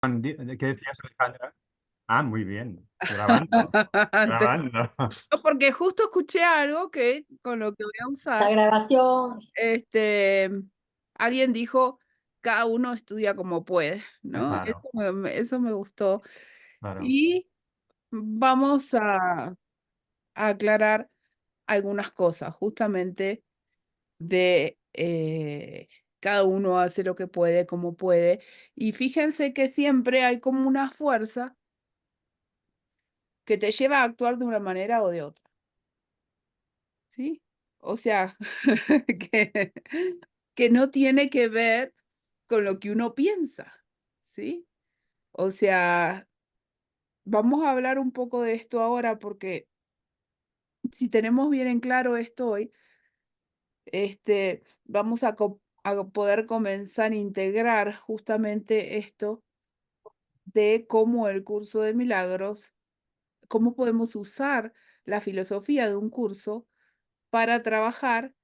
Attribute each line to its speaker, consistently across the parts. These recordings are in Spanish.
Speaker 1: ¿Qué decías, Alejandra? Ah, muy bien, grabando,
Speaker 2: Te
Speaker 1: grabando.
Speaker 2: no, porque justo escuché algo que con lo que voy a
Speaker 3: La
Speaker 2: usar,
Speaker 3: grabación,
Speaker 2: este, alguien dijo: "Cada uno estudia como puede", ¿no?
Speaker 1: Claro,
Speaker 2: Eso me gustó.
Speaker 1: claro.
Speaker 2: Y vamos a aclarar algunas cosas, justamente de, cada uno hace lo que puede, como puede. Y fíjense que siempre hay como una fuerza que te lleva a actuar de una manera o de otra, ¿sí? O sea, que que no tiene que ver con lo que uno piensa, ¿sí? O sea, vamos a hablar un poco de esto ahora, porque si tenemos bien en claro esto hoy, vamos a poder comenzar a integrar justamente esto de cómo el curso de milagros, cómo podemos usar la filosofía de un curso para trabajar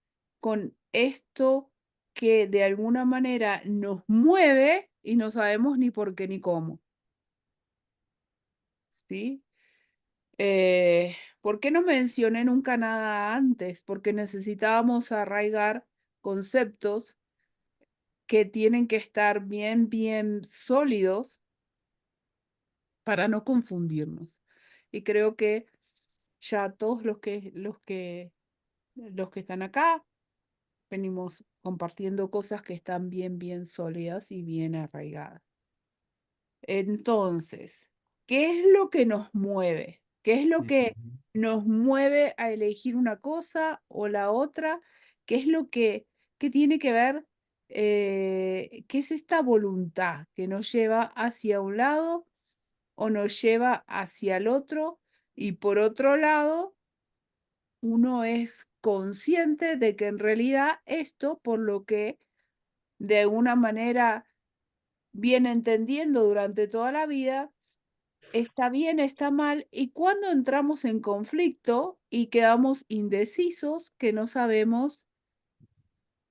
Speaker 2: con esto que de alguna manera nos mueve y no sabemos ni por qué ni cómo, ¿sí? ¿Por qué no mencioné nunca nada antes? Porque necesitábamos arraigar conceptos que tienen que estar bien, bien sólidos para no confundirnos. Y creo que ya todos los que están acá venimos compartiendo cosas que están bien, bien sólidas y bien arraigadas. Entonces, ¿qué es lo que nos mueve? ¿Qué es lo que
Speaker 1: Ujú.
Speaker 2: nos mueve a elegir una cosa o la otra? ¿Qué es lo que qué tiene que ver, qué es esta voluntad que nos lleva hacia un lado o nos lleva hacia el otro? Y por otro lado, uno es consciente de que en realidad esto, por lo que de alguna manera viene entendiendo durante toda la vida, está bien, está mal, y cuando entramos en conflicto y quedamos indecisos, que no sabemos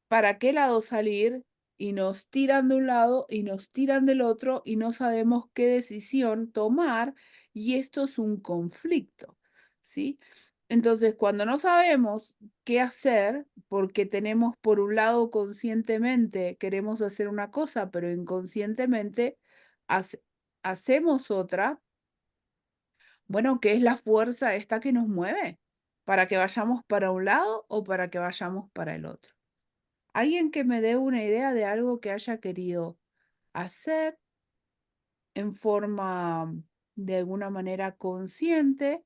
Speaker 2: para qué lado salir, y nos tiran de un lado y nos tiran del otro, y no sabemos qué decisión tomar, y esto es un conflicto, ¿sí? Entonces, cuando no sabemos qué hacer, porque tenemos por un lado conscientemente queremos hacer una cosa, pero inconscientemente hace hacemos otra, bueno, ¿qué es la fuerza esta que nos mueve? ¿Para que vayamos para un lado o para que vayamos para el otro? Alguien que me dé una idea de algo que haya querido hacer en forma de alguna manera consciente,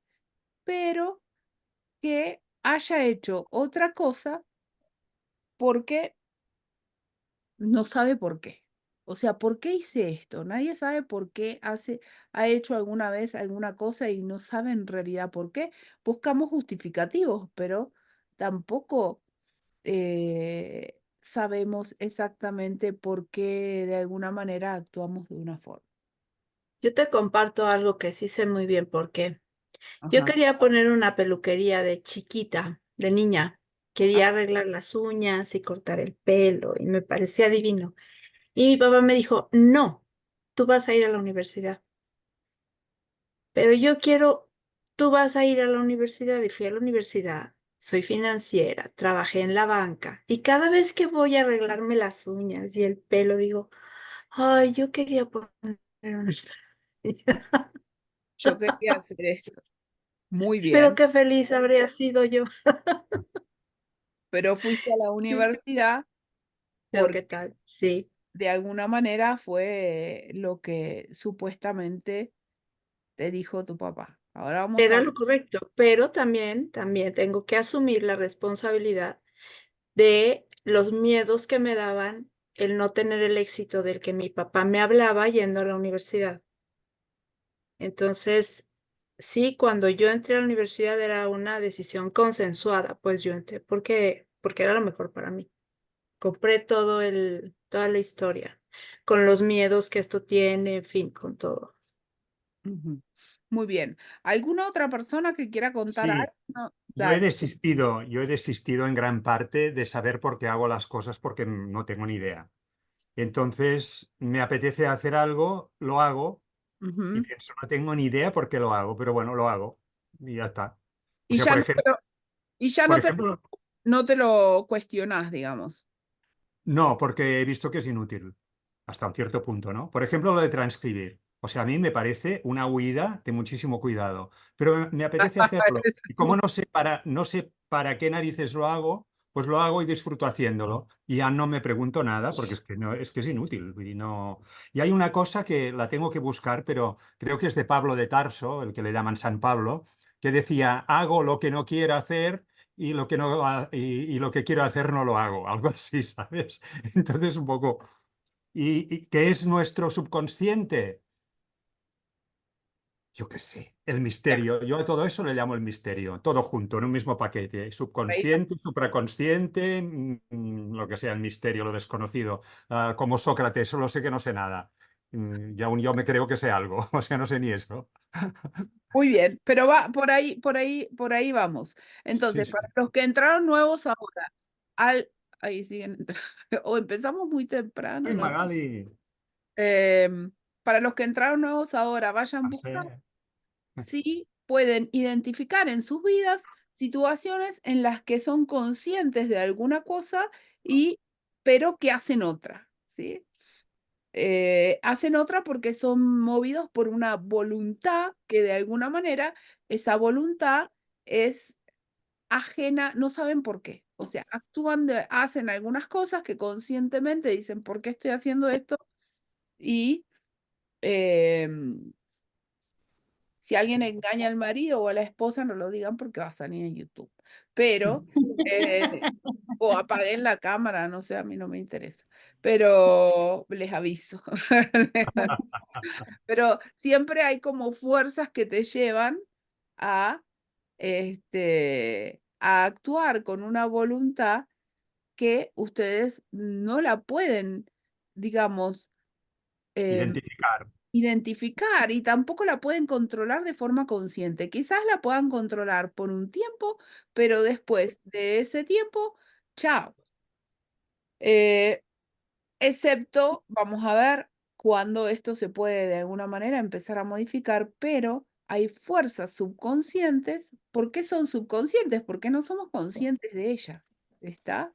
Speaker 2: pero que haya hecho otra cosa porque no sabe por qué. O sea, ¿por qué hice esto? Nadie sabe por qué ha hecho alguna vez alguna cosa y no sabe en realidad por qué. Buscamos justificativos, pero tampoco sabemos exactamente por qué de alguna manera actuamos de una forma.
Speaker 3: yo te comparto algo que sí sé muy bien por qué. Yo
Speaker 2: Ajá.
Speaker 3: quería poner una peluquería de chiquita, de niña.
Speaker 2: Ah,
Speaker 3: Quería arreglar las uñas y cortar el pelo y me parecía divino. Y mi papá me dijo, no, tú vas a ir a la universidad. Pero yo quiero, tú vas a ir a la universidad y fui a la universidad. Soy financiera, trabajé en la banca y cada vez que voy a arreglarme las uñas y el pelo digo, ay, yo quería poner una peluquería.
Speaker 2: yo quería hacer esto. Muy
Speaker 3: Pero
Speaker 2: bien,
Speaker 3: qué feliz habría sido yo.
Speaker 2: pero fuiste a la
Speaker 3: Sí.
Speaker 2: universidad
Speaker 3: Pero
Speaker 2: porque
Speaker 3: qué tal, sí,
Speaker 2: de alguna manera fue lo que supuestamente te dijo tu papá. Ahora vamos
Speaker 3: era
Speaker 2: a
Speaker 3: lo correcto, pero también tengo que asumir la responsabilidad de los miedos que me daban el no tener el éxito del que mi papá me hablaba yendo a la universidad. Entonces, sí, cuando yo entré a la universidad era una decisión consensuada, pues yo entré porque era lo mejor para mí. Compré toda la historia, con los miedos que esto tiene, en fin, con todo.
Speaker 2: ujú. Muy bien. ¿Alguna otra persona que quiera contar
Speaker 1: Sí,
Speaker 2: algo? No,
Speaker 1: yo
Speaker 2: dale.
Speaker 1: he desistido en gran parte de saber por qué hago las cosas porque no tengo ni idea. Entonces me apetece hacer algo, lo hago y
Speaker 2: Ujú.
Speaker 1: pienso, no tengo ni idea por qué lo hago, pero bueno, lo hago y ya está. O
Speaker 2: Y
Speaker 1: sea,
Speaker 2: ya no te lo, y ya
Speaker 1: por
Speaker 2: no te,
Speaker 1: ejemplo,
Speaker 2: no te lo cuestionás, digamos.
Speaker 1: no, porque he visto que es inútil hasta un cierto punto, ¿no? Por ejemplo, lo de transcribir. O sea, a mí me parece una huida de muchísimo cuidado, pero me apetece hacerlo. Y como no sé para qué narices lo hago, pues lo hago y disfruto haciéndolo. Y ya no me pregunto nada porque es que no, es que es inútil. Y no. Y hay una cosa que la tengo que buscar, pero creo que es de Pablo de Tarso, el que le llaman San Pablo, que decía, hago lo que no quiero hacer y lo que no y lo que quiero hacer no lo hago, algo así, ¿sabes? Entonces un poco y qué es nuestro subconsciente? Yo qué sé, el misterio. Yo a todo eso le llamo el misterio, todo junto en un mismo paquete. Subconsciente, supraconsciente, lo que sea, el misterio, lo desconocido. Ah, como Sócrates, solo sé que no sé nada. Y aún yo me creo que sé algo, o sea, no sé ni eso.
Speaker 2: Muy bien, pero va por ahí vamos.
Speaker 1: Sí,
Speaker 2: Entonces,
Speaker 1: sí.
Speaker 2: para los que entraron nuevos ahora, ahí siguen, o empezamos muy temprano,
Speaker 1: Uy,
Speaker 2: ¿no?
Speaker 1: Magali,
Speaker 2: Para los que entraron nuevos ahora, vayan
Speaker 1: no sé.
Speaker 2: buscando si pueden identificar en sus vidas situaciones en las que son conscientes de alguna cosa y pero que hacen otra, ¿sí? Hacen otra porque son movidos por una voluntad que de alguna manera esa voluntad es ajena, no saben por qué. O sea, hacen algunas cosas que conscientemente dicen, ¿por qué estoy haciendo esto? Y em, si alguien engaña al marido o a la esposa, no lo digan porque va a salir en YouTube. Pero, o apaguen la cámara, no sé, a mí no me interesa. Pero les aviso. Pero siempre hay como fuerzas que te llevan a, a actuar con una voluntad que ustedes no la pueden, digamos, em,
Speaker 1: Identificar.
Speaker 2: identificar y tampoco la pueden controlar de forma consciente. Quizás la puedan controlar por un tiempo, pero después de ese tiempo, chao. Eh, Excepto, vamos a ver cuándo esto se puede de alguna manera empezar a modificar, pero hay fuerzas subconscientes. ¿Por qué son subconscientes? Porque no somos conscientes de ellas. ¿Está?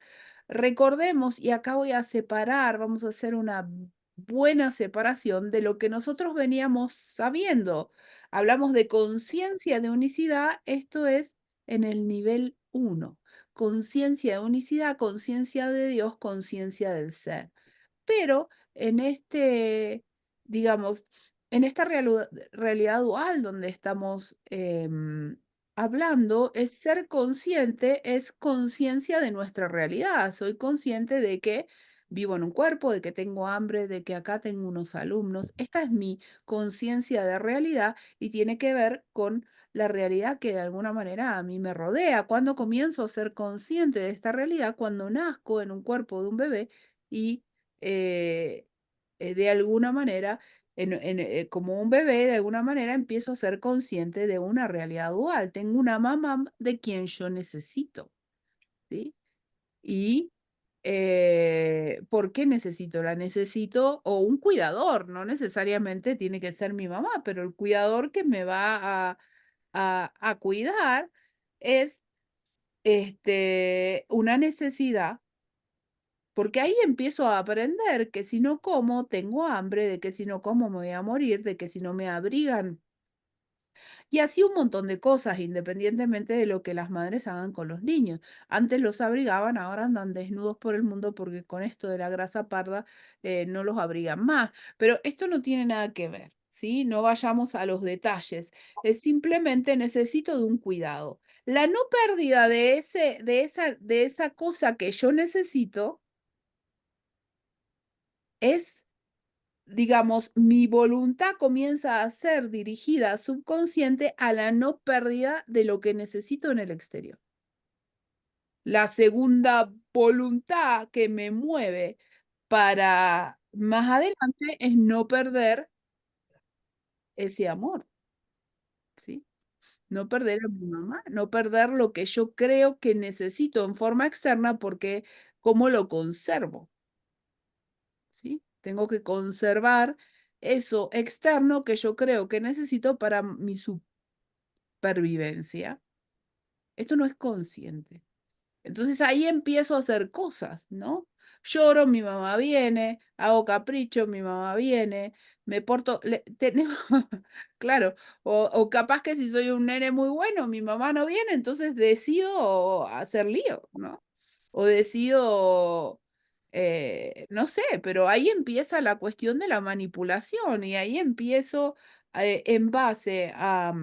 Speaker 2: Recordemos, y acá voy a separar, vamos a hacer una buena separación de lo que nosotros veníamos sabiendo. Hablamos de conciencia de unicidad, esto es en el nivel uno. Conciencia de unicidad, conciencia de Dios, conciencia del ser. Pero en digamos, en esta realidad dual donde estamos hablando, es ser consciente, es conciencia de nuestra realidad. Soy consciente de que vivo en un cuerpo, de que tengo hambre, de que acá tengo unos alumnos. Esta es mi conciencia de realidad y tiene que ver con la realidad que de alguna manera a mí me rodea. Cuando comienzo a ser consciente de esta realidad, cuando nazco en un cuerpo de un bebé y eh, de alguna manera, como un bebé, de alguna manera empiezo a ser consciente de una realidad dual. Tengo una mamá de quien yo necesito, ¿sí? Y ¿por qué necesito? La necesito, o un cuidador, no necesariamente tiene que ser mi mamá, pero el cuidador que me va a cuidar es una necesidad porque ahí empiezo a aprender que si no como, tengo hambre, de que si no como me voy a morir, de que si no me abrigan. Y así un montón de cosas, independientemente de lo que las madres hagan con los niños. Antes los abrigaban, ahora andan desnudos por el mundo porque con esto de la grasa parda no los abrigan más. Pero esto no tiene nada que ver, ¿sí? No vayamos a los detalles. Es simplemente necesito de un cuidado. La no pérdida de esa cosa que yo necesito es, digamos, mi voluntad comienza a ser dirigida subconsciente a la no pérdida de lo que necesito en el exterior. La segunda voluntad que me mueve para más adelante es no perder ese amor, ¿sí? No perder a mi mamá, no perder lo que yo creo que necesito en forma externa porque cómo lo conservo. ¿sí? Tengo que conservar eso externo que yo creo que necesito para mi supervivencia. Esto no es consciente. Entonces ahí empiezo a hacer cosas, ¿no? Lloro, mi mamá viene, hago capricho, mi mamá viene, me porto, tenemos, claro, o capaz que si soy un nene muy bueno, mi mamá no viene, entonces decido hacer lío, ¿no? O decido, no sé, pero ahí empieza la cuestión de la manipulación y ahí empiezo en base a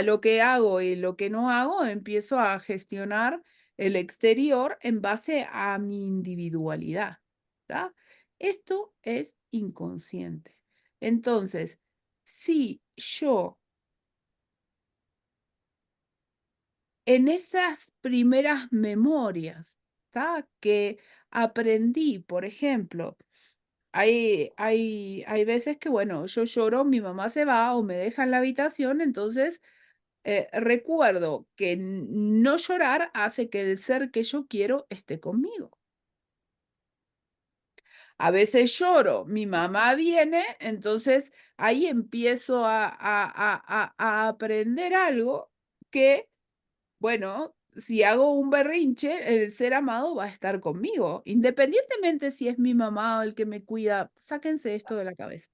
Speaker 2: lo que hago y lo que no hago, empiezo a gestionar el exterior en base a mi individualidad, ¿tá? Esto es inconsciente. Entonces, si yo en esas primeras memorias, ¿tá? Que aprendí, por ejemplo, hay veces que, bueno, yo lloro, mi mamá se va o me deja en la habitación, entonces recuerdo que no llorar hace que el ser que yo quiero esté conmigo. A veces lloro, mi mamá viene, entonces ahí empiezo a aprender algo que, bueno, si hago un berrinche, el ser amado va a estar conmigo, independientemente si es mi mamá o el que me cuida, sáquense esto de la cabeza.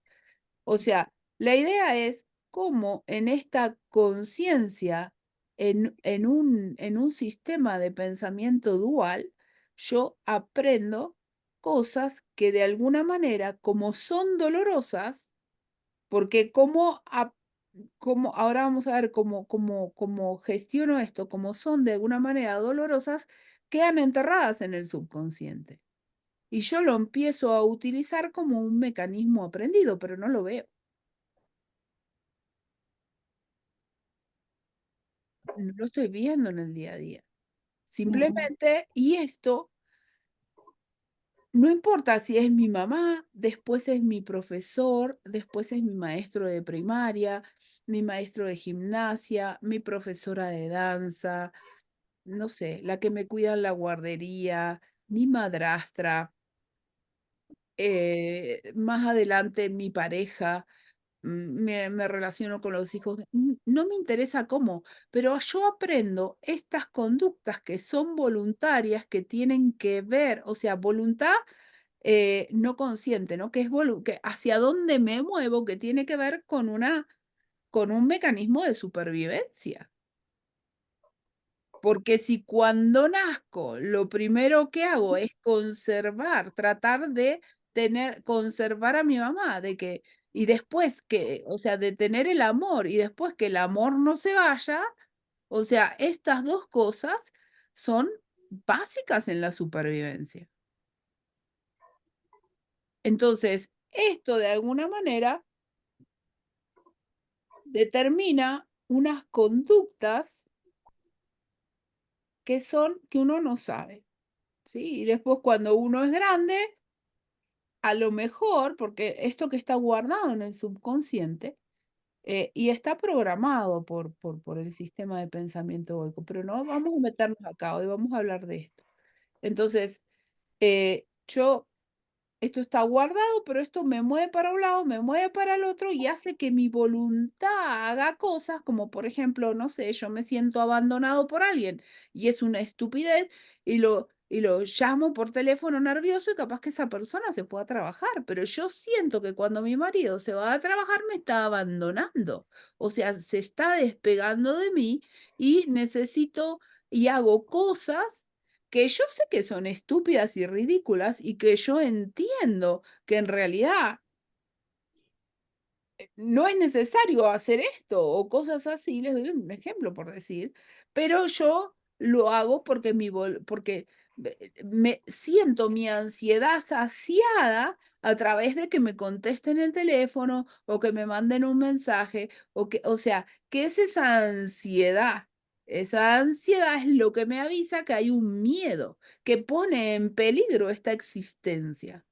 Speaker 2: O sea, la idea es cómo en esta conciencia, en un sistema de pensamiento dual, yo aprendo cosas que de alguna manera, como son dolorosas, porque ahora vamos a ver cómo gestiono esto, como son de alguna manera dolorosas, quedan enterradas en el subconsciente. Y yo lo empiezo a utilizar como un mecanismo aprendido, pero no lo veo. No lo estoy viendo en el día a día. Simplemente, y esto no importa si es mi mamá, después es mi profesor, después es mi maestro de primaria, mi maestro de gimnasia, mi profesora de danza, no sé, la que me cuida en la guardería, mi madrastra, más adelante mi pareja. Me relaciono con los hijos, no me interesa cómo, pero yo aprendo estas conductas que son voluntarias, que tienen que ver, o sea, voluntad no consciente, ¿no? Que es que hacia dónde me muevo, que tiene que ver con un mecanismo de supervivencia. Porque si cuando nazco lo primero que hago es conservar, tratar de conservar a mi mamá, y después que, o sea, de tener el amor y después que el amor no se vaya, o sea, estas dos cosas son básicas en la supervivencia. Entonces, esto de alguna manera determina unas conductas que uno no sabe, ¿sí? Y después cuando uno es grande, a lo mejor, porque esto que está guardado en el subconsciente, y está programado por el sistema de pensamiento egoico, pero no vamos a meternos acá, hoy vamos a hablar de esto. Entonces, yo esto está guardado, pero esto me mueve para un lado, me mueve para el otro y hace que mi voluntad haga cosas como, por ejemplo, no sé, yo me siento abandonado por alguien y es una estupidez y lo llamo por teléfono nervioso y capaz que esa persona se fue a trabajar, pero yo siento que cuando mi marido se va a trabajar me está abandonando, o sea, se está despegando de mí y necesito y hago cosas que yo sé que son estúpidas y ridículas y que yo entiendo que en realidad no es necesario hacer esto o cosas así, les doy un ejemplo por decir, pero yo lo hago porque porque me siento mi ansiedad saciada a través de que me contesten el teléfono o que me manden un mensaje o sea, ¿qué es esa ansiedad? Esa ansiedad es lo que me avisa que hay un miedo que pone en peligro esta existencia.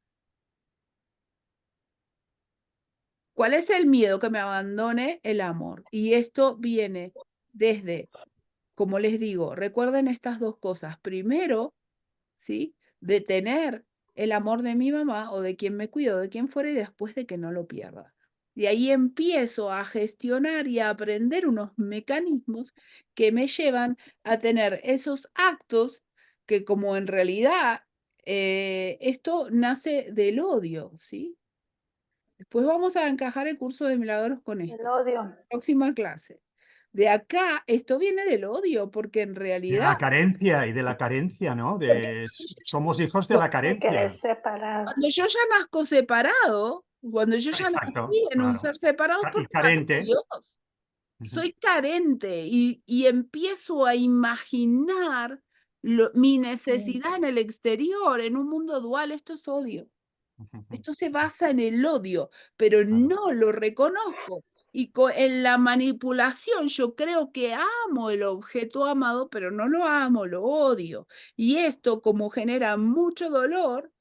Speaker 2: ¿Cuál es el miedo? Que me abandone el amor. Y esto viene desde, como les digo, recuerden estas dos cosas. Primero, ¿sí? De tener el amor de mi mamá o de quien me cuidó, de quien fuera, y después de que no lo pierda. Y ahí empiezo a gestionar y a aprender unos mecanismos que me llevan a tener esos actos que como en realidad esto nace del odio, ¿sí? Después vamos a encajar el curso de milagros con
Speaker 3: El
Speaker 2: esto.
Speaker 3: odio.
Speaker 2: Próxima clase. De acá, esto viene del odio, porque en
Speaker 1: De
Speaker 2: realidad,
Speaker 1: la carencia y de la carencia, ¿no?
Speaker 2: porque
Speaker 1: Somos hijos de la
Speaker 3: De querer
Speaker 1: carencia.
Speaker 3: separar.
Speaker 2: cuando yo ya nazco separado, cuando yo ya
Speaker 1: Exacto,
Speaker 2: nací en un
Speaker 1: claro.
Speaker 2: ser separado
Speaker 1: Y
Speaker 2: por
Speaker 1: carente.
Speaker 2: Dios,
Speaker 1: Ujú,
Speaker 2: soy carente y empiezo a imaginar mi
Speaker 3: Mm,
Speaker 2: necesidad en el exterior, en un mundo dual. Esto es odio.
Speaker 1: ujú,
Speaker 2: Esto se basa en el odio, pero
Speaker 1: claro.
Speaker 2: no lo reconozco. Y en la manipulación yo creo que amo el objeto amado, pero no lo amo, lo odio. Y esto, como genera mucho dolor,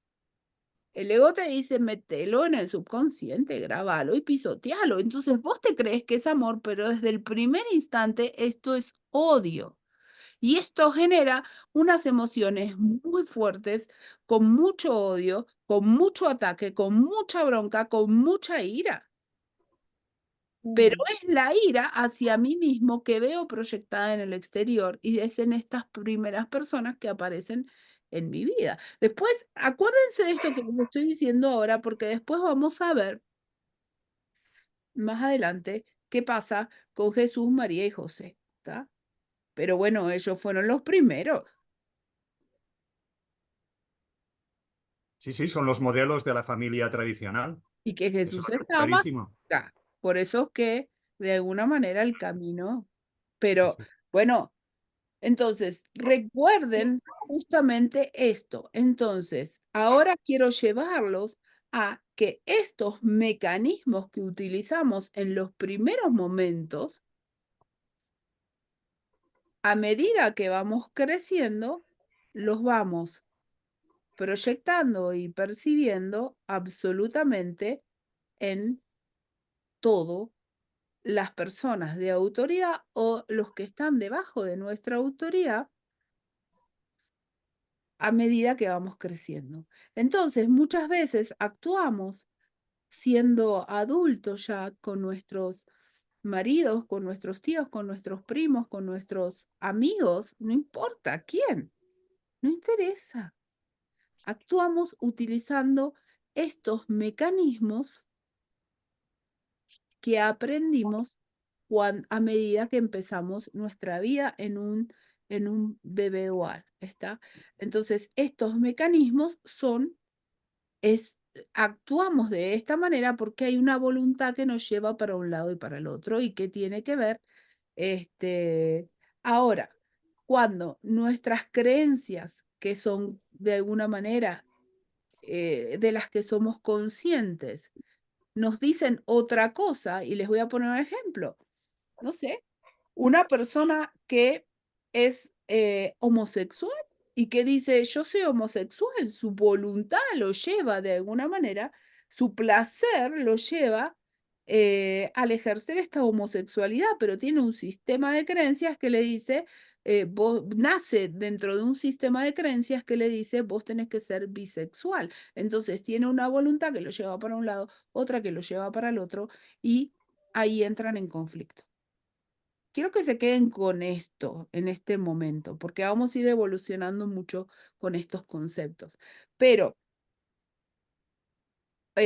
Speaker 2: el ego te dice, metelo en el subconsciente, grabalo y pisotealo. Entonces vos te crees que es amor, pero desde el primer instante esto es odio. Y esto genera unas emociones muy fuertes, con mucho odio, con mucho ataque, con mucha bronca, con mucha ira. Pero
Speaker 3: mm,
Speaker 2: es la ira hacia mí mismo que veo proyectada en el exterior y es en estas primeras personas que aparecen en mi vida. Después, acuérdense de esto que les estoy diciendo ahora, porque después vamos a ver más adelante qué pasa con Jesús, María y José, ¿está? Pero bueno, ellos fueron los primeros.
Speaker 1: Sí, sí, son los modelos de la familia tradicional.
Speaker 2: Y que
Speaker 1: Eso
Speaker 2: Jesús
Speaker 1: está
Speaker 2: estaba más
Speaker 1: clarísimo.
Speaker 2: acá. Por eso es que, de alguna manera, el camino
Speaker 1: Sí,
Speaker 2: pero,
Speaker 1: sí.
Speaker 2: bueno, entonces, recuerden justamente esto. Entonces, ahora quiero llevarlos a que estos mecanismos que utilizamos en los primeros momentos, a medida que vamos creciendo, los vamos proyectando y percibiendo absolutamente en todo las personas de autoridad o los que están debajo de nuestra autoridad a medida que vamos creciendo. Entonces, muchas veces actuamos siendo adultos ya con nuestros maridos, con nuestros tíos, con nuestros primos, con nuestros amigos, no importa quién, no interesa. Actuamos utilizando estos mecanismos que aprendimos a medida que empezamos nuestra vida en un bebé dual, ¿está? Entonces, estos mecanismos actuamos de esta manera porque hay una voluntad que nos lleva para un lado y para el otro y que tiene que ver, este, ahora, cuando nuestras creencias, que son de alguna manera de las que somos conscientes, nos dicen otra cosa, y les voy a poner un ejemplo. No sé, una persona que es homosexual y que dice, yo soy homosexual, su voluntad lo lleva de alguna manera, su placer lo lleva al ejercer esta homosexualidad, pero tiene un sistema de creencias que le dice, nace dentro de un sistema de creencias que le dice, vos tenés que ser bisexual. Entonces tiene una voluntad que lo lleva para un lado, otra que lo lleva para el otro, y ahí entran en conflicto. Quiero que se queden con esto en este momento, porque vamos a ir evolucionando mucho con estos conceptos. Pero,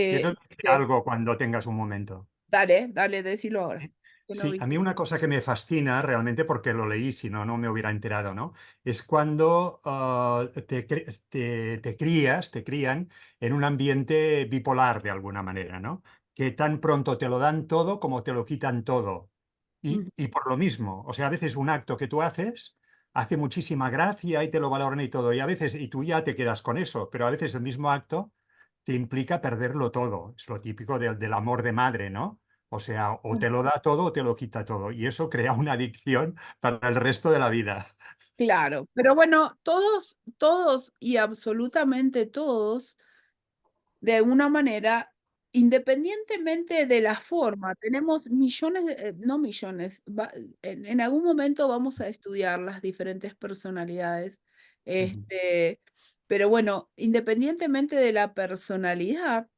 Speaker 1: Quiero decir
Speaker 2: este,
Speaker 1: algo cuando tengas un momento.
Speaker 2: dale, dale, decilo ahora, que no
Speaker 1: Sí,
Speaker 2: vi.
Speaker 1: a mí una cosa que me fascina realmente, porque lo leí, si no, no me hubiera enterado, ¿no? Es cuando te crían en un ambiente bipolar de alguna manera, ¿no? Que tan pronto te lo dan todo como te lo quitan todo.
Speaker 2: Mm,
Speaker 1: Y por lo mismo, o sea, a veces un acto que tú haces hace muchísima gracia y te lo valoran y todo, y a veces, y tú ya te quedas con eso, pero a veces el mismo acto te implica perderlo todo. Es lo típico del amor de madre, ¿no? O sea, o te lo da todo o te lo quita todo. Y eso crea una adicción para el resto de la vida.
Speaker 2: claro, pero bueno, todos y absolutamente todos, de alguna manera, independientemente de la forma, tenemos millones, no millones, en algún momento vamos a estudiar las diferentes personalidades,
Speaker 1: Ujú.
Speaker 2: este, Pero bueno, independientemente de la personalidad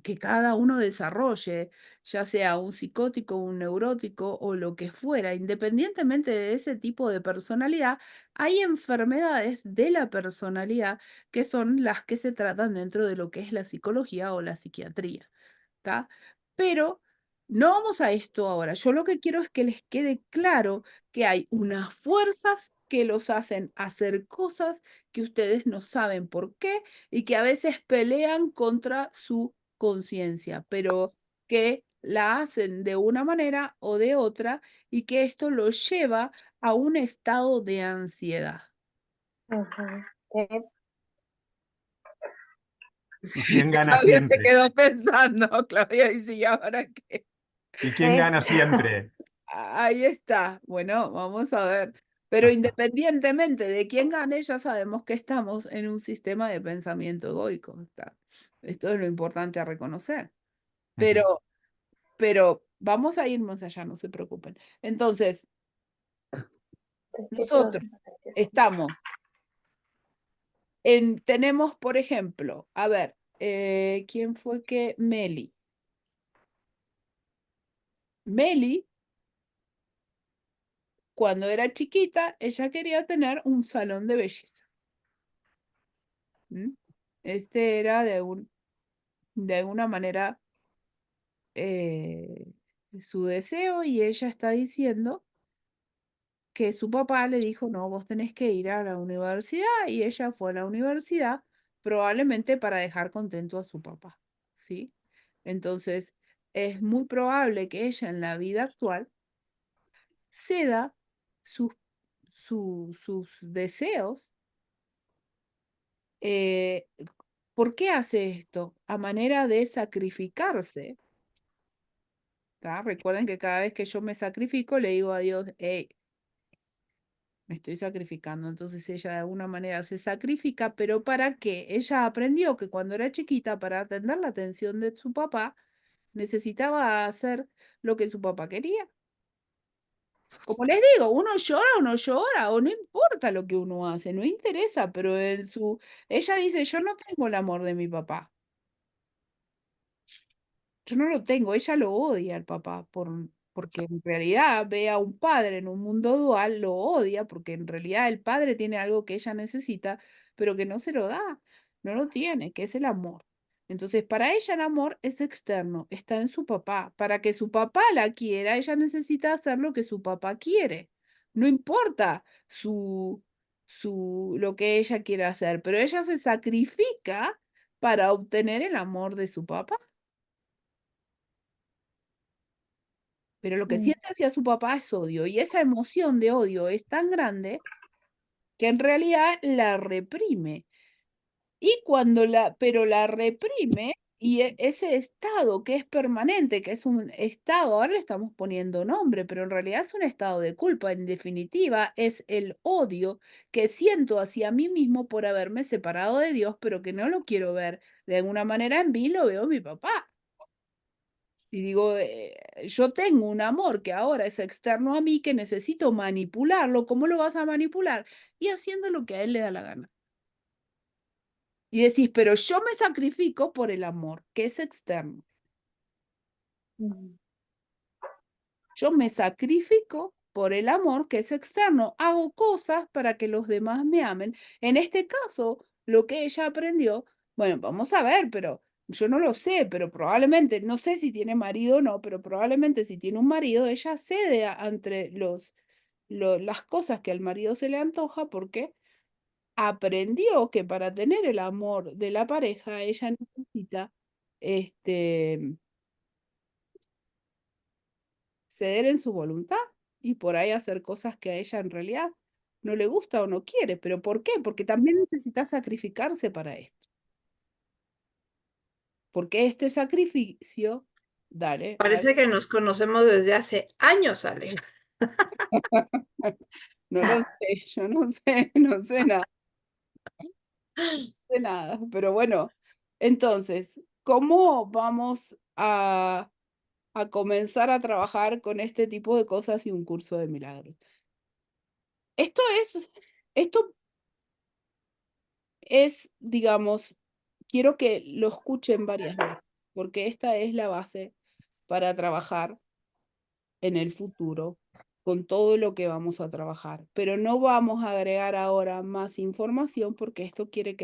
Speaker 2: que cada uno desarrolle, ya sea un psicótico, un neurótico o lo que fuera, independientemente de ese tipo de personalidad, hay enfermedades de la personalidad que son las que se tratan dentro de lo que es la psicología o la psiquiatría, ¿está? Pero no vamos a esto ahora. Yo lo que quiero es que les quede claro que hay unas fuerzas que los hacen hacer cosas que ustedes no saben por qué y que a veces pelean contra su conciencia, pero que la hacen de una manera o de otra y que esto los lleva a un estado de ansiedad.
Speaker 3: Ajá.
Speaker 1: ¿Y quién gana
Speaker 2: Claudia se
Speaker 1: siempre?
Speaker 2: quedó pensando, Claudia dice, ¿y ahora qué?
Speaker 1: ¿Y quién gana siempre?
Speaker 2: Ahí está. Bueno, vamos a ver. Pero independientemente de quién gane, ya sabemos que estamos en un sistema de pensamiento egoico. Esto es lo importante a reconocer.
Speaker 1: Ujú.
Speaker 2: Pero vamos a ir más allá, no se preocupen. Entonces, nosotros estamos tenemos, por ejemplo, a ver, ¿quién fue que? Meli. Meli, cuando era chiquita, ella quería tener un salón de belleza. ¿Mm? Este era de alguna manera eh, su deseo y ella está diciendo que su papá le dijo, no, vos tenés que ir a la universidad y ella fue a la universidad probablemente para dejar contento a su papá, ¿sí? Entonces, es muy probable que ella en la vida actual ceda sus, sus deseos. eh, ¿Por qué hace esto? A manera de sacrificarse. ¿Tá? Recuerden que cada vez que yo me sacrifico, le digo a Dios, hey, me estoy sacrificando. Entonces ella de alguna manera se sacrifica, pero ¿para qué? Ella aprendió que cuando era chiquita, para atender la atención de su papá, necesitaba hacer lo que su papá quería. Como les digo, uno llora o no llora, o no importa lo que uno hace, no interesa, pero ella dice, yo no tengo el amor de mi papá. Yo no lo tengo, ella lo odia al papá, porque en realidad ve a un padre en un mundo dual, lo odia, porque en realidad el padre tiene algo que ella necesita, pero que no se lo da, no lo tiene, que es el amor. Entonces, para ella el amor es externo, está en su papá. Para que su papá la quiera, ella necesita hacer lo que su papá quiere. No importa lo que ella quiera hacer, pero ella se sacrifica para obtener el amor de su papá. Pero lo que
Speaker 3: Mm.
Speaker 2: siente hacia su papá es odio, y esa emoción de odio es tan grande que en realidad la reprime. Y pero la reprime y ese estado que es permanente, que es un estado, ahora le estamos poniendo nombre, pero en realidad es un estado de culpa. En definitiva, es el odio que siento hacia mí mismo por haberme separado de Dios, pero que no lo quiero ver de alguna manera en mí, lo veo en mi papá. Y digo, yo tengo un amor que ahora es externo a mí, que necesito manipularlo. ¿Cómo lo vas a manipular? Y haciendo lo que a él le da la gana. Y decís, pero yo me sacrifico por el amor, que es externo.
Speaker 3: Mm.
Speaker 2: Yo me sacrifico por el amor, que es externo. Hago cosas para que los demás me amen. En este caso, lo que ella aprendió, bueno, vamos a ver, pero yo no lo sé, pero probablemente, no sé si tiene marido o no, pero probablemente si tiene un marido, ella cede entre las cosas que al marido se le antoja porque aprendió que para tener el amor de la pareja, ella necesita este, ceder en su voluntad y por ahí hacer cosas que a ella en realidad no le gusta o no quiere. ¿Pero por qué? Porque también necesita sacrificarse para esto. Porque este sacrificio, dale,
Speaker 3: Parece que nos conocemos desde hace años, Ale.
Speaker 2: no lo sé, yo no sé, no sé nada, de nada. Pero bueno, entonces, ¿cómo vamos a comenzar a trabajar con este tipo de cosas y un curso de milagros? Esto es, esto es, digamos, quiero que lo escuchen varias veces, porque esta es la base para trabajar en el futuro con todo lo que vamos a trabajar. Pero no vamos a agregar ahora más información porque esto tiene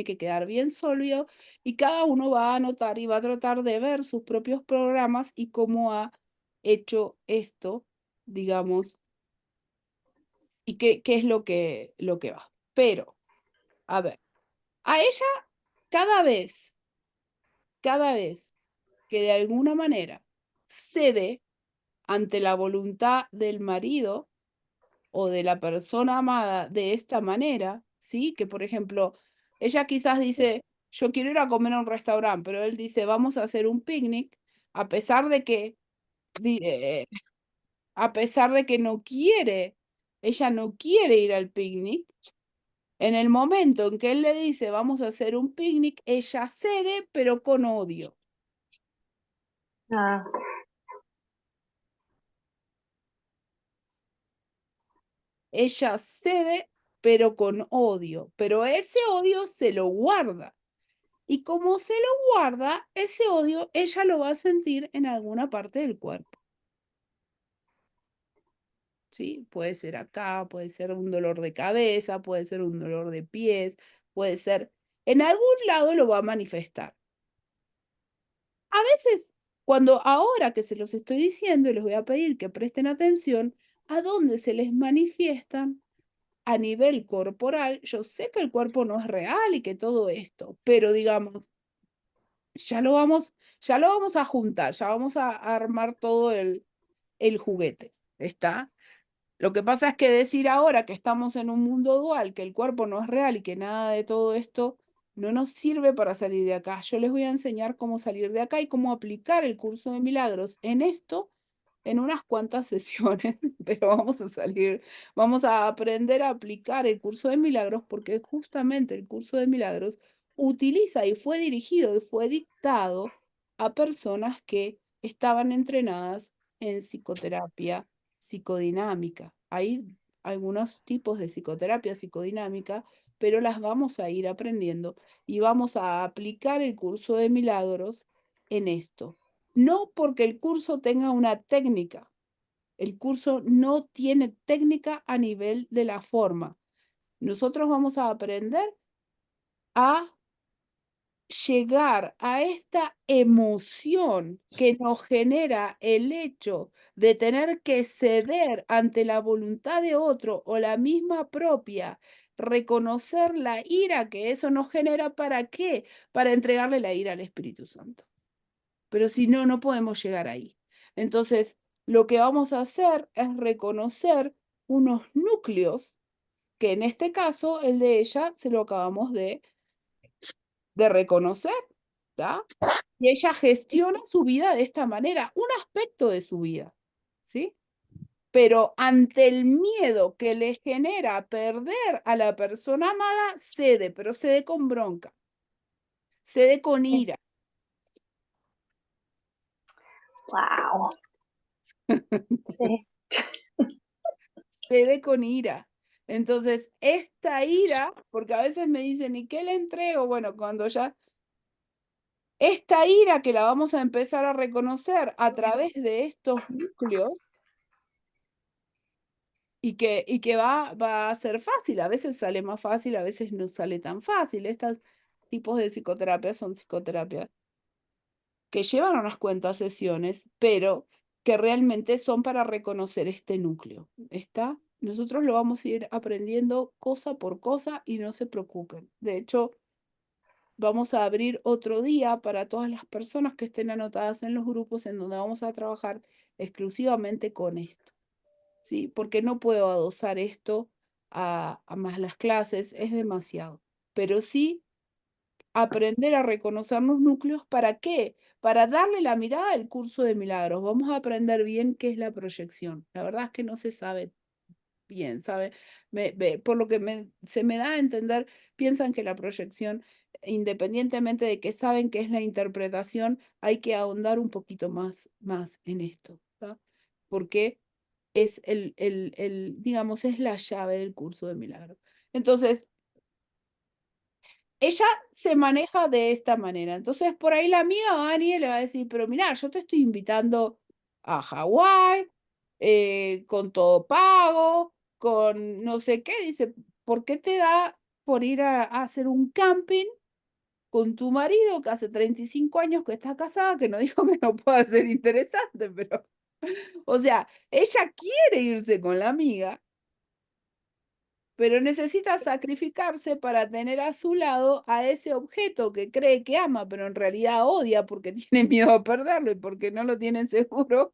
Speaker 2: que quedar bien sólido y cada uno va a anotar y va a tratar de ver sus propios programas y cómo ha hecho esto, digamos, y qué es lo que va. Pero, a ver, a ella cada vez que de alguna manera cede ante la voluntad del marido o de la persona amada de esta manera, ¿sí? Que, por ejemplo, ella quizás dice: "Yo quiero ir a comer a un restaurante", pero él dice: "Vamos a hacer un picnic", a pesar de que di a pesar de que no quiere ella no quiere ir al picnic, en el momento en que él le dice: "Vamos a hacer un picnic", ella cede, pero con odio.
Speaker 3: Ah,
Speaker 2: Ella cede, pero con odio, pero ese odio se lo guarda. Y como se lo guarda, ese odio ella lo va a sentir en alguna parte del cuerpo, ¿sí? Puede ser acá, puede ser un dolor de cabeza, puede ser un dolor de pies, puede ser en algún lado lo va a manifestar. A veces, cuando ahora que se los estoy diciendo, y les voy a pedir que presten atención a dónde se les manifiestan a nivel corporal. Yo sé que el cuerpo no es real y que todo esto, pero digamos, ya lo vamos ya lo vamos a juntar, ya vamos a armar todo el juguete, ¿está? Lo que pasa es que decir ahora que estamos en un mundo dual, que el cuerpo no es real y que nada de todo esto no nos sirve para salir de acá. Yo les voy a enseñar cómo salir de acá y cómo aplicar el curso de milagros en esto en unas cuantas sesiones, pero vamos a aprender a aplicar el curso de milagros porque justamente el curso de milagros utiliza y fue dirigido y fue dictado a personas que estaban entrenadas en psicoterapia psicodinámica. Hay algunos tipos de psicoterapia psicodinámica, pero las vamos a ir aprendiendo y vamos a aplicar el curso de milagros en esto. No porque el curso tenga una técnica, el curso no tiene técnica a nivel de la forma. Nosotros vamos a aprender a llegar a esta emoción que nos genera el hecho de tener que ceder ante la voluntad de otro o la misma propia, reconocer la ira que eso nos genera, ¿para qué? Para entregarle la ira al Espíritu Santo. Pero si no, no podemos llegar ahí. Entonces, lo que vamos a hacer es reconocer unos núcleos, que en este caso, el de ella, se lo acabamos de reconocer, ¿está? Y ella gestiona su vida de esta manera, un aspecto de su vida, ¿sí? Pero ante el miedo que le genera perder a la persona amada, cede, pero cede con bronca, cede con
Speaker 3: sí.
Speaker 2: ira.
Speaker 3: Wow. Sí.
Speaker 2: Cede con ira. Entonces, esta ira, porque a veces me dicen: "¿Y qué le entrego?". Bueno, cuando ya esta ira que la vamos a empezar a reconocer a través de estos núcleos y que va a ser fácil. A veces sale más fácil, a veces no sale tan fácil. Estos tipos de psicoterapia son psicoterapias que llevan unas cuantas sesiones, pero que realmente son para reconocer este núcleo, ¿está? Nosotros lo vamos a ir aprendiendo cosa por cosa y no se preocupen. De hecho, vamos a abrir otro día para todas las personas que estén anotadas en los grupos en donde vamos a trabajar exclusivamente con esto, ¿sí? Porque no puedo adosar esto a más las clases, es demasiado. Pero sí aprender a reconocer los núcleos, ¿para qué? Para darle la mirada al curso de milagros. Vamos a aprender bien qué es la proyección. La verdad es que no se sabe bien, ¿sabe? Por lo que se me da a entender, piensan que la proyección, independientemente de que saben qué es la interpretación, hay que ahondar un poquito más en esto, ¿tá? Porque es digamos, es la llave del curso de milagros. Entonces, ella se maneja de esta manera. Entonces, por ahí la amiga va a venir y le va a decir, pero mira, yo te estoy invitando a Hawái, con todo pago, con no sé qué. Dice, ¿por qué te da por ir a hacer un camping con tu marido que hace 35 años que está casada, que no dijo que no pueda ser interesante, pero, o sea, ella quiere irse con la amiga, pero necesita sacrificarse para tener a su lado a ese objeto que cree que ama, pero en realidad odia porque tiene miedo a perderlo y porque no lo tiene seguro.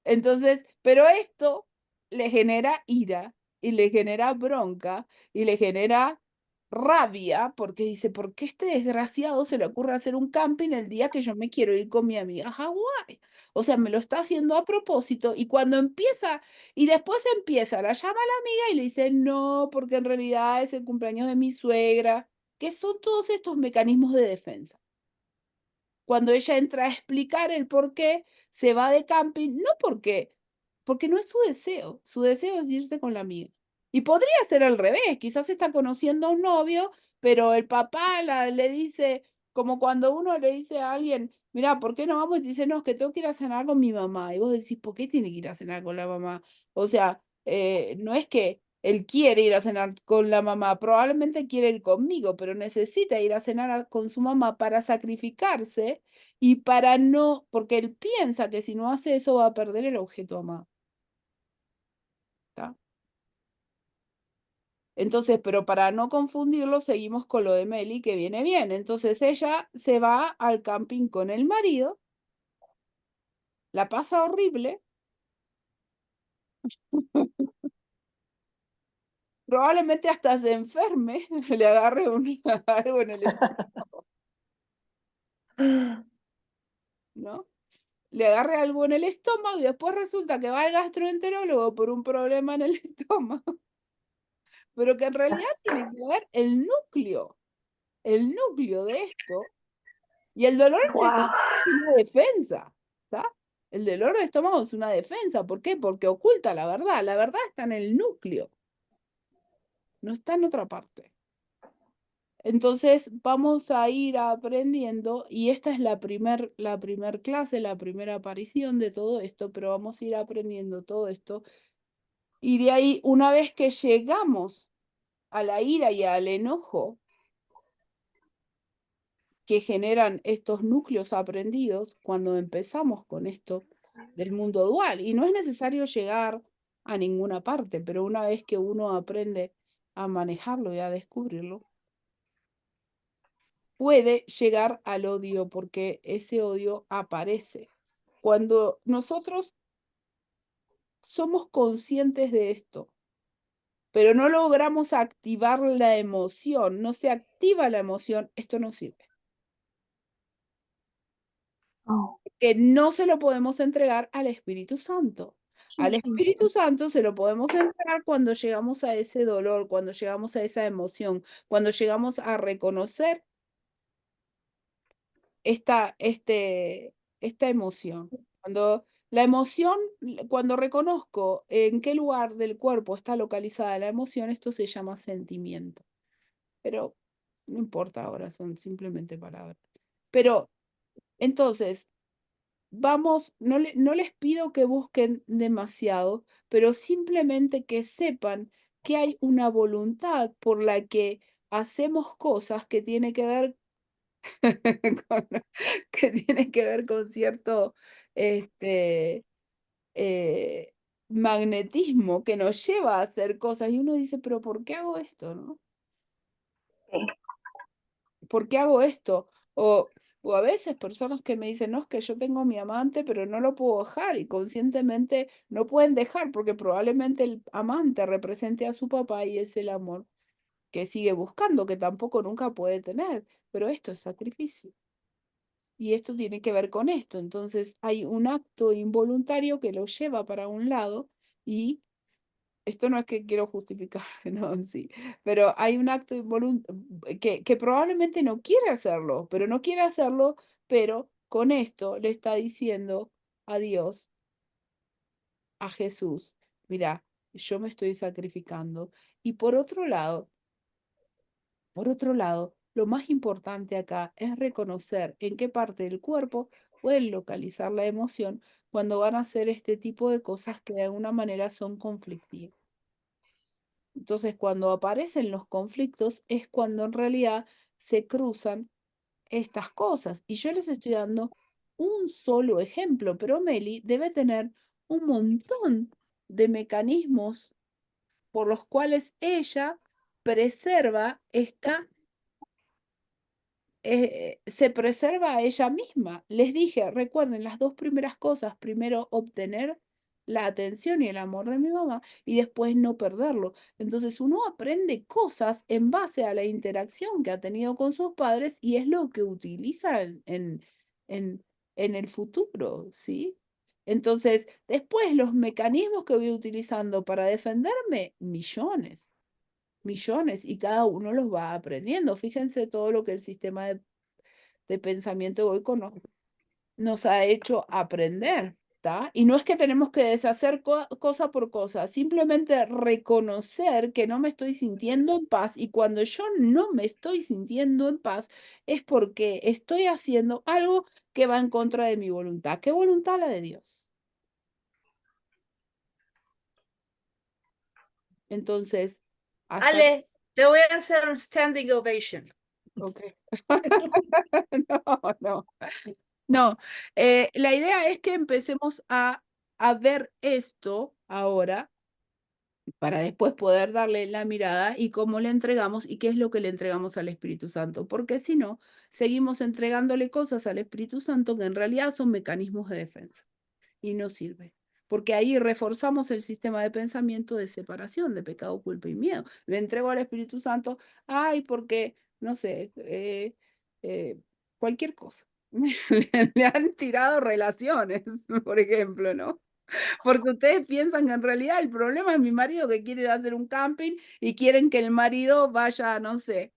Speaker 2: Entonces, pero esto le genera ira y le genera bronca y le genera rabia porque dice, ¿por qué este desgraciado se le ocurre hacer un camping el día que yo me quiero ir con mi amiga a Hawái? O sea, me lo está haciendo a propósito y cuando empieza, y después empieza, la llama a la amiga y le dice, no, porque en realidad es el cumpleaños de mi suegra, que son todos estos mecanismos de defensa. Cuando ella entra a explicar el por qué se va de camping, no porque no es su deseo es irse con la amiga. Y podría ser al revés, quizás está conociendo a un novio, pero el papá le dice, como cuando uno le dice a alguien, mira, ¿por qué no vamos? Y te dice, no, es que tengo que ir a cenar con mi mamá. Y vos decís, ¿por qué tiene que ir a cenar con la mamá? O sea, no es que él quiere ir a cenar con la mamá, probablemente quiere ir conmigo, pero necesita ir a cenar con su mamá para sacrificarse y para no, porque él piensa que si no hace eso va a perder el objeto amado. ¿Está? Entonces, pero para no confundirlo, seguimos con lo de Meli, que viene bien. Entonces ella se va al camping con el marido, la pasa horrible, probablemente hasta se enferme, le agarre algo en el estómago, ¿no? Le agarre algo en el estómago y después resulta que va al gastroenterólogo por un problema en el estómago, pero que en realidad tiene que ver el núcleo de esto, y el dolor en el
Speaker 3: Wow.
Speaker 2: estómago es una defensa, ¿está? El dolor de estómago es una defensa, ¿por qué? Porque oculta la verdad está en el núcleo, no está en otra parte. Entonces vamos a ir aprendiendo, y esta es la primer clase, la primera aparición de todo esto, pero vamos a ir aprendiendo todo esto. Y de ahí, una vez que llegamos a la ira y al enojo que generan estos núcleos aprendidos, cuando empezamos con esto del mundo dual, y no es necesario llegar a ninguna parte, pero una vez que uno aprende a manejarlo y a descubrirlo, puede llegar al odio, porque ese odio aparece. Cuando nosotros somos conscientes de esto, pero no logramos activar la emoción, no se activa la emoción, esto no sirve.
Speaker 3: Oh,
Speaker 2: Que no se lo podemos entregar al Espíritu Santo. Al Espíritu Santo se lo podemos entregar cuando llegamos a ese dolor, cuando llegamos a esa emoción, cuando llegamos a reconocer esta emoción. Cuando la emoción, cuando reconozco en qué lugar del cuerpo está localizada la emoción, esto se llama sentimiento. Pero no importa ahora, son simplemente palabras. Pero entonces, vamos, no les pido que busquen demasiado, pero simplemente que sepan que hay una voluntad por la que hacemos cosas que tiene que ver con, que tiene que ver con cierto este, eh, magnetismo que nos lleva a hacer cosas. Y uno dice, pero ¿por qué hago esto, no?
Speaker 3: sí.
Speaker 2: ¿Por qué hago esto? O a veces personas que me dicen, no, es que yo tengo a mi amante, pero no lo puedo dejar y conscientemente no pueden dejar porque probablemente el amante represente a su papá y es el amor que sigue buscando, que tampoco nunca puede tener. Pero esto es sacrificio. Y esto tiene que ver con esto. Entonces hay un acto involuntario que lo lleva para un lado y esto no es que quiero justificar, no, sí, pero hay un acto que probablemente no quiere hacerlo, pero no quiere hacerlo, pero con esto le está diciendo a Dios, a Jesús, mira, yo me estoy sacrificando. Y por otro lado, Por otro lado, lo más importante acá es reconocer en qué parte del cuerpo pueden localizar la emoción cuando van a hacer este tipo de cosas que de alguna manera son conflictivas. Entonces, cuando aparecen los conflictos es cuando en realidad se cruzan estas cosas. Y yo les estoy dando un solo ejemplo, pero Meli debe tener un montón de mecanismos por los cuales ella preserva se preserva a ella misma. Les dije, recuerden las dos primeras cosas, primero obtener la atención y el amor de mi mamá y después no perderlo. Entonces uno aprende cosas en base a la interacción que ha tenido con sus padres y es lo que utiliza en, en el futuro, ¿sí? Entonces, después los mecanismos que voy utilizando para defenderme, millones, y cada uno los va aprendiendo. Fíjense todo lo que el sistema de pensamiento egoico nos ha hecho aprender, ¿está? Y no es que tenemos que deshacer cosa por cosa, simplemente reconocer que no me estoy sintiendo en paz y cuando yo no me estoy sintiendo en paz es porque estoy haciendo algo que va en contra de mi voluntad. ¿Qué voluntad? La de Dios. Entonces, hasta...
Speaker 3: Ale, te voy a hacer un standing ovation.
Speaker 2: Ok. No. No, la idea es que empecemos a ver esto ahora para después poder darle la mirada y cómo le entregamos y qué es lo que le entregamos al Espíritu Santo, porque si no, seguimos entregándole cosas al Espíritu Santo que en realidad son mecanismos de defensa y no sirve, porque ahí reforzamos el sistema de pensamiento de separación de pecado, culpa y miedo. Le entrego al Espíritu Santo, ay, porque, no sé, cualquier cosa. Le han tirado relaciones, por ejemplo, ¿no? Porque ustedes piensan que en realidad el problema es mi marido que quiere ir a hacer un camping y quieren que el marido vaya, no sé,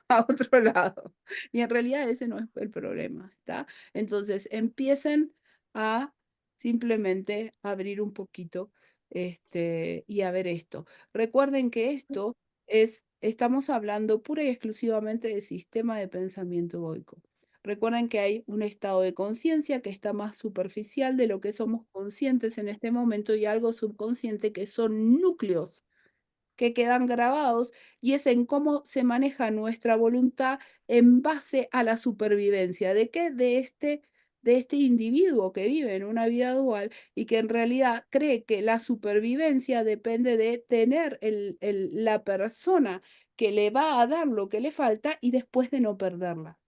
Speaker 2: a otro lado. Y en realidad ese no es el problema, ¿está? Entonces empiecen a simplemente abrir un poquito y a ver esto. Recuerden que esto estamos hablando pura y exclusivamente de sistema de pensamiento egoico. Recuerden que hay un estado de conciencia que está más superficial de lo que somos conscientes en este momento y algo subconsciente que son núcleos que quedan grabados y es en cómo se maneja nuestra voluntad en base a la supervivencia. ¿De qué? De este individuo que vive en una vida dual y que en realidad cree que la supervivencia depende de tener la persona que le va a dar lo que le falta y después de no perderla.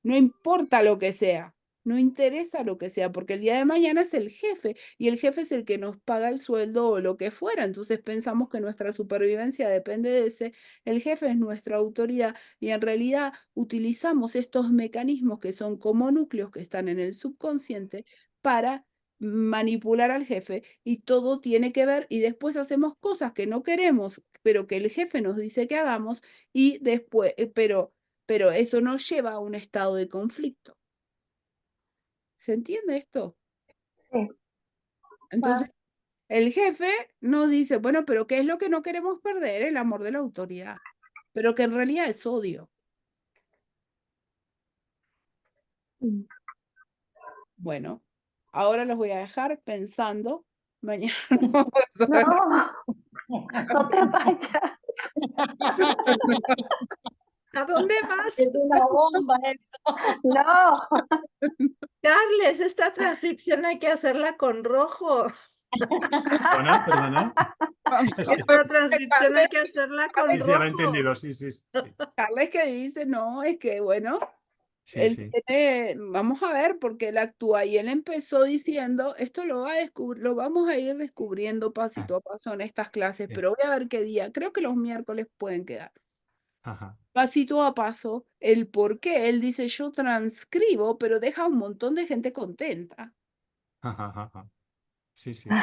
Speaker 2: No importa lo que sea, no interesa lo que sea, porque el día de mañana es el jefe y el jefe es el que nos paga el sueldo o lo que fuera. Entonces pensamos que nuestra supervivencia depende de ese, el jefe es nuestra autoridad y en realidad utilizamos estos mecanismos que son como núcleos que están en el subconsciente para manipular al jefe y todo tiene que ver y después hacemos cosas que no queremos, pero que el jefe nos dice que hagamos y después, pero eso nos lleva a un estado de conflicto. ¿Se entiende esto?
Speaker 4: Sí.
Speaker 2: Entonces, el jefe nos dice, bueno, pero ¿qué es lo que no queremos perder? El amor de la autoridad, pero que en realidad es odio. Bueno, ahora los voy a dejar pensando. Mañana vamos a ver.
Speaker 4: No te vayas.
Speaker 3: ¿A dónde vas?
Speaker 4: Es una bomba esto. No.
Speaker 3: Carles, esta transcripción hay que hacerla con rojo.
Speaker 1: Perdona.
Speaker 3: Esta transcripción hay que hacerla con
Speaker 1: Sí, sí, ya lo he
Speaker 3: rojo.
Speaker 1: entendido, sí, sí, sí.
Speaker 2: Carles que dice, no, es que bueno,
Speaker 1: Sí,
Speaker 2: él
Speaker 1: sí.
Speaker 2: vamos a ver, porque él actúa y él empezó diciendo, esto lo vamos a ir descubriendo pasito a paso en estas clases,
Speaker 1: Sí.
Speaker 2: pero voy a ver qué día, creo que los miércoles pueden quedar.
Speaker 1: Ajá,
Speaker 2: Pasito a paso, el por qué, él dice, yo transcribo, pero deja un montón de gente contenta.
Speaker 1: ajá, ajá. Sí, sí.
Speaker 2: No,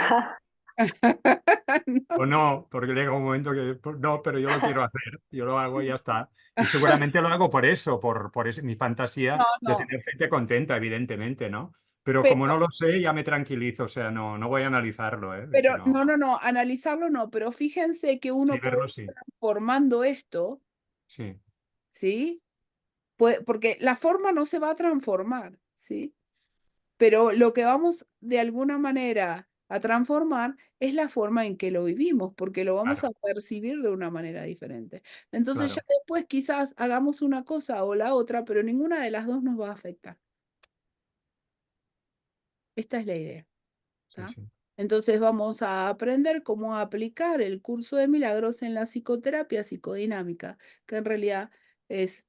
Speaker 1: O no, porque llega un momento que no, pero yo lo quiero hacer, yo lo hago y ya está. Y seguramente lo hago por eso, mi fantasía de
Speaker 2: no,
Speaker 1: tener gente contenta, evidentemente, ¿no? Pero como
Speaker 2: pero,
Speaker 1: no lo sé, ya me tranquilizo, o sea, no voy a analizarlo, ¿eh? De que no.
Speaker 2: no, analizarlo no, pero fíjense que
Speaker 1: Sí,
Speaker 2: uno puede
Speaker 1: verlo
Speaker 2: ir
Speaker 1: sí.
Speaker 2: transformando esto
Speaker 1: sí,
Speaker 2: ¿sí? Porque la forma no se va a transformar, ¿sí? Pero lo que vamos de alguna manera a transformar es la forma en que lo vivimos, porque lo vamos
Speaker 1: claro,
Speaker 2: a percibir de una manera diferente. Entonces ya
Speaker 1: claro,
Speaker 2: después quizás hagamos una cosa o la otra, pero ninguna de las dos nos va a afectar. Esta es la idea.
Speaker 1: sí,
Speaker 2: ¿Tá?
Speaker 1: sí.
Speaker 2: Entonces vamos a aprender cómo aplicar el curso de milagros en la psicoterapia psicodinámica, que en realidad es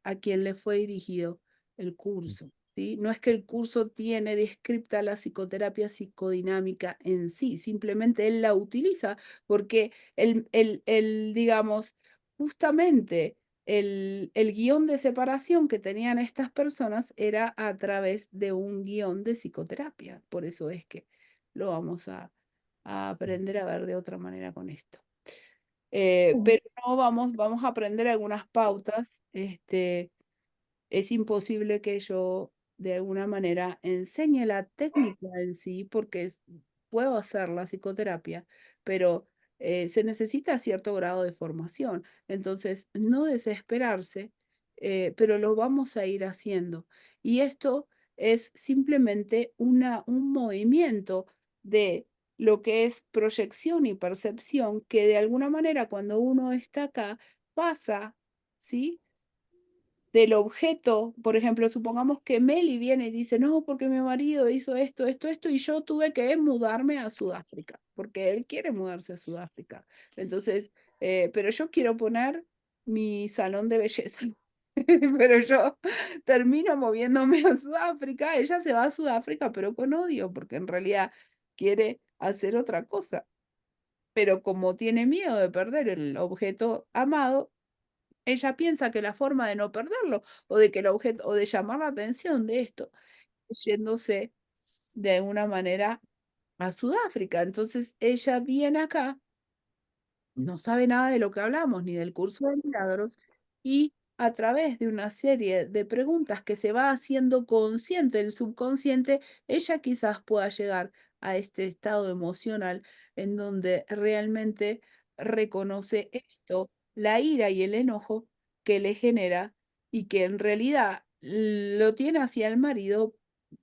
Speaker 2: a quien le fue dirigido el
Speaker 1: Mm,
Speaker 2: curso, ¿sí? No es que el curso tiene descripta la psicoterapia psicodinámica en sí, simplemente él la utiliza porque digamos, justamente el guión de separación que tenían estas personas era a través de un guión de psicoterapia. Por eso es que lo vamos a
Speaker 1: mm,
Speaker 2: aprender a ver de otra manera con esto.
Speaker 4: Mm.
Speaker 2: Pero no vamos a aprender algunas pautas. Es imposible que yo de alguna manera enseñe la técnica en sí, porque puedo hacer la psicoterapia, pero se necesita cierto grado de formación. Entonces, no desesperarse, pero lo vamos a ir haciendo. Y esto es simplemente un movimiento de lo que es proyección y percepción, que de alguna manera cuando uno está acá pasa, ¿sí? Del objeto, por ejemplo, supongamos que Meli viene y dice, no, porque mi marido hizo esto, esto, esto, y yo tuve que mudarme a Sudáfrica, porque él quiere mudarse a Sudáfrica. Entonces, pero yo quiero poner mi salón de belleza, pero yo termino moviéndome a Sudáfrica, ella se va a Sudáfrica, pero con odio, porque en realidad quiere hacer otra cosa. Pero como tiene miedo de perder el objeto amado, ella piensa que la forma de no perderlo, o de que el objeto o de llamar la atención de esto, es yéndose de alguna manera a Sudáfrica. Entonces, ella viene acá, no sabe nada de lo que hablamos, ni del curso de milagros, y a través de una serie de preguntas que se va haciendo consciente el subconsciente, ella quizás pueda llegar a este estado emocional en donde realmente reconoce esto, la ira y el enojo que le genera y que en realidad lo tiene hacia el marido,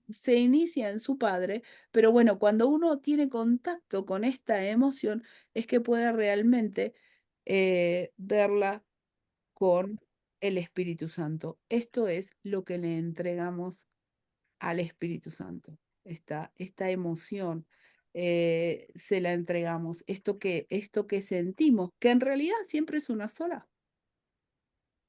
Speaker 2: se inicia en su padre, pero bueno, cuando uno tiene contacto con esta emoción, es que puede realmente verla con el Espíritu Santo. Esto es lo que le entregamos al Espíritu Santo. Esta emoción se la entregamos. Esto que sentimos, que en realidad siempre es una sola.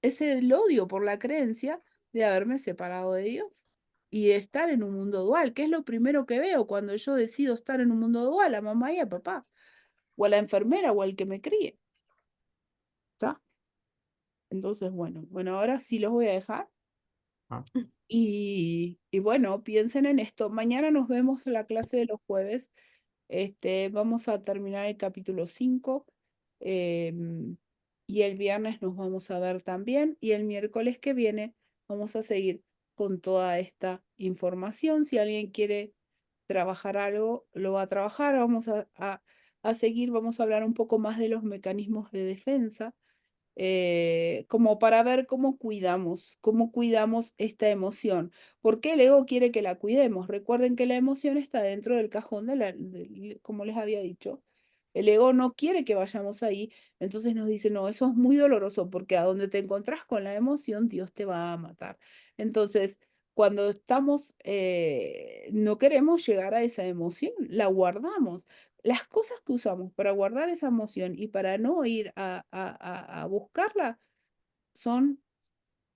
Speaker 2: Es el odio por la creencia de haberme separado de Dios y estar en un mundo dual, que es lo primero que veo cuando yo decido estar en un mundo dual, a mamá y a papá, o a la enfermera o al que me críe. ¿Está? Entonces, bueno, ahora sí los voy a dejar.
Speaker 1: ah,
Speaker 2: Y bueno, piensen en esto. Mañana nos vemos en la clase de los jueves. Vamos a terminar el capítulo 5 y el viernes nos vamos a ver también y el miércoles que viene vamos a seguir con toda esta información. Si alguien quiere trabajar algo, lo va a trabajar. Vamos a seguir, vamos a hablar un poco más de los mecanismos de defensa como para ver cómo cuidamos esta emoción. ¿Por qué el ego quiere que la cuidemos? Recuerden que la emoción está dentro del cajón como les había dicho. El ego no quiere que vayamos ahí, entonces nos dice, no, eso es muy doloroso porque a donde te encontrás con la emoción, Dios te va a matar. Entonces, cuando estamos, no queremos llegar a esa emoción, la guardamos. Las cosas que usamos para guardar esa emoción y para no ir a buscarla son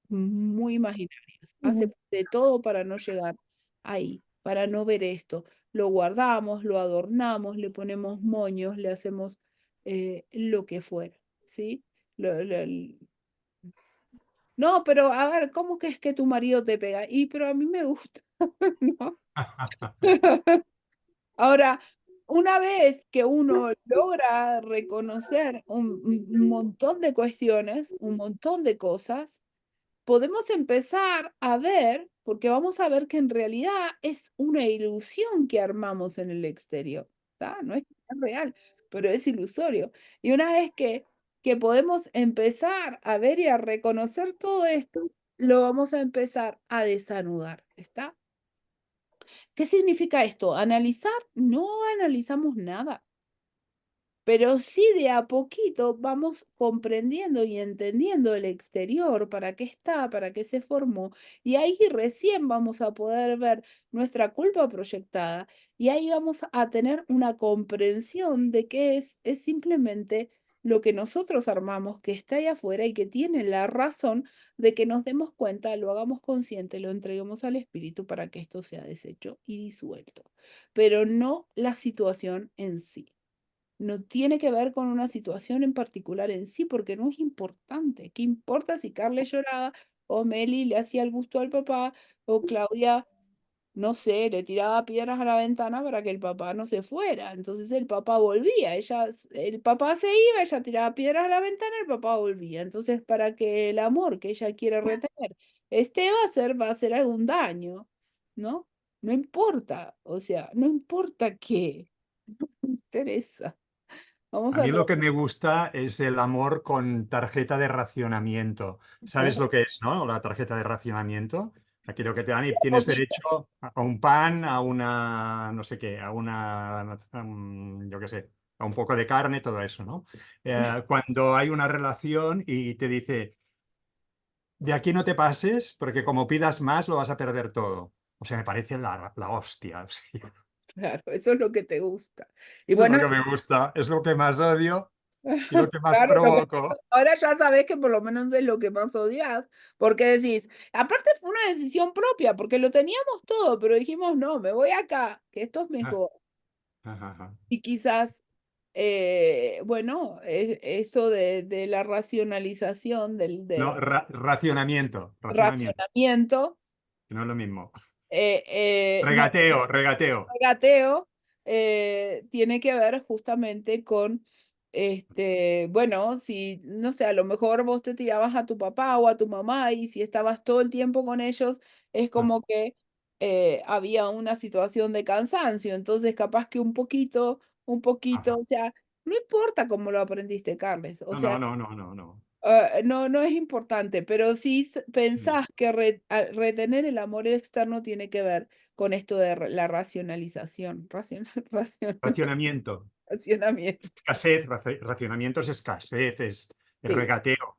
Speaker 2: muy imaginarias.
Speaker 4: Mm.
Speaker 2: Hacemos de todo para no llegar ahí, para no ver esto. Lo guardamos, lo adornamos, le ponemos moños, le hacemos lo que fuera, ¿sí? No, pero a ver, ¿cómo que es que tu marido te pega? Y pero a mí me gusta, ¿no? Ahora, una vez que uno logra reconocer un montón de cuestiones, un montón de cosas, podemos empezar a ver, porque vamos a ver que en realidad es una ilusión que armamos en el exterior, ¿tá? No es real, pero es ilusorio. Y una vez que que podemos empezar a ver y a reconocer todo esto, lo vamos a empezar a desanudar, ¿está? ¿Qué significa esto? ¿Analizar? No analizamos nada. Pero sí de a poquito vamos comprendiendo y entendiendo el exterior, para qué está, para qué se formó, y ahí recién vamos a poder ver nuestra culpa proyectada, y ahí vamos a tener una comprensión de que es simplemente lo que nosotros armamos, que está ahí afuera y que tiene la razón de que nos demos cuenta, lo hagamos consciente, lo entreguemos al espíritu para que esto sea deshecho y disuelto, pero no la situación en sí. No tiene que ver con una situación en particular en sí, porque no es importante. ¿Qué importa si Carla lloraba o Meli le hacía el gusto al papá o Claudia, no sé, le tiraba piedras a la ventana para que el papá no se fuera? Entonces el papá volvía, el papá se iba, ella tiraba piedras a la ventana, el papá volvía. Entonces, para que el amor que ella quiere retener va a hacer algún daño, ¿no? No importa, o sea, no importa qué, no me interesa. Vamos
Speaker 1: A
Speaker 2: a
Speaker 1: mí lo que
Speaker 2: tratar.
Speaker 1: me gusta es el amor con tarjeta de racionamiento. ¿Sabes lo que es, no? La tarjeta de racionamiento. Aquí lo que te dan y tienes derecho a un pan, a una, no sé qué, yo qué sé, a un poco de carne, todo eso, ¿no? Cuando hay una relación y te dice, de aquí no te pases, porque como pidas más lo vas a perder todo. O sea, me parece la hostia. O sea,
Speaker 2: Claro, eso es lo que te gusta. Y
Speaker 1: eso es
Speaker 2: bueno,
Speaker 1: lo que me gusta, es lo que más odio y lo que más
Speaker 2: claro,
Speaker 1: provoco.
Speaker 2: ahora ya sabes que por lo menos es lo que más odias, porque decís, aparte fue una decisión propia, porque lo teníamos todo, pero dijimos, no, me voy acá, que esto es mejor.
Speaker 1: Ajá.
Speaker 2: Y quizás, bueno, eso de la racionalización,
Speaker 1: No,
Speaker 2: del
Speaker 1: racionamiento,
Speaker 2: racionamiento,
Speaker 1: que no es lo mismo.
Speaker 2: no,
Speaker 1: Regateo.
Speaker 2: gateo tiene que ver justamente con, bueno, si, no sé, a lo mejor vos te tirabas a tu papá o a tu mamá y si estabas todo el tiempo con ellos, es
Speaker 1: Ah,
Speaker 2: como que había una situación de cansancio, entonces capaz que un poquito,
Speaker 1: ajá.
Speaker 2: o sea, no importa cómo lo aprendiste, Carles, o
Speaker 1: No,
Speaker 2: sea,
Speaker 1: no, no, no, no, no.
Speaker 2: no, no es importante, pero si
Speaker 1: Sí.
Speaker 2: pensás que retener el amor externo tiene que ver con esto de la racionalización,
Speaker 1: Racionamiento.
Speaker 2: racionamiento,
Speaker 1: Escasez, racionamiento es escasez, es
Speaker 2: sí,
Speaker 1: regateo,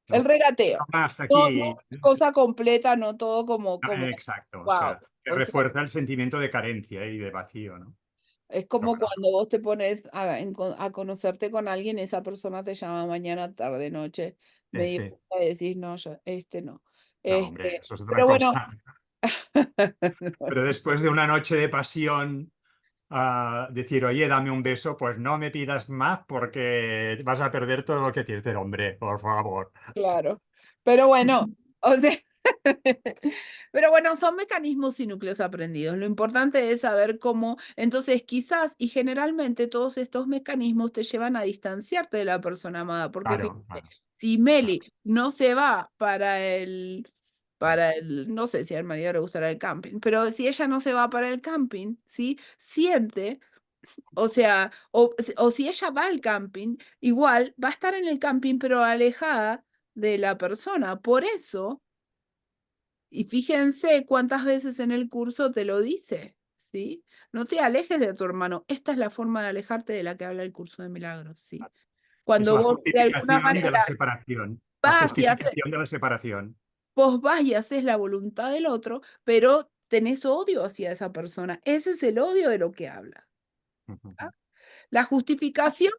Speaker 2: el
Speaker 1: ¿no?
Speaker 2: regateo.
Speaker 1: No, hasta
Speaker 2: No, no
Speaker 1: aquí.
Speaker 2: es cosa completa, no todo
Speaker 1: Exacto, o
Speaker 2: wow.
Speaker 1: sea, que
Speaker 2: O sea,
Speaker 1: refuerza el sentimiento de carencia y de vacío, ¿no?
Speaker 2: es
Speaker 1: Pero
Speaker 2: como
Speaker 1: bueno,
Speaker 2: cuando vos te pones a conocerte con alguien, esa persona te llama mañana, tarde, noche, media
Speaker 1: sí.
Speaker 2: y decís, no, este no.
Speaker 1: No, hombre, eso es otra
Speaker 2: Pero bueno.
Speaker 1: cosa. Pero después de una noche de pasión, decir, oye, dame un beso, pues no me pidas más porque vas a perder todo lo que tienes. Pero, hombre, por favor.
Speaker 2: Claro. Pero bueno, o sea, pero bueno, son mecanismos y núcleos aprendidos. Lo importante es saber cómo, entonces quizás y generalmente todos estos mecanismos te llevan a distanciarte de la persona amada, porque
Speaker 1: Claro,
Speaker 2: fíjate,
Speaker 1: claro,
Speaker 2: si
Speaker 1: claro.
Speaker 2: Meli no se va para el, no sé si al marido le gustará el camping, pero si ella no se va para el camping, ¿sí? Siente, o sea, o si ella va al camping, igual va a estar en el camping, pero alejada de la persona. Por eso, y fíjense cuántas veces en el curso te lo dice, ¿sí? No te alejes de tu hermano. Esta es la forma de alejarte de la que habla el curso de milagros, ¿sí?
Speaker 1: Es
Speaker 2: Cuando
Speaker 1: la
Speaker 2: vos de alguna
Speaker 1: justificación de la
Speaker 2: manera
Speaker 1: separación. La
Speaker 2: vas y haces,
Speaker 1: justificación de la separación.
Speaker 2: vos vas y haces la voluntad del otro, pero tenés odio hacia esa persona. Ese es el odio de lo que habla. ¿Ah? La justificación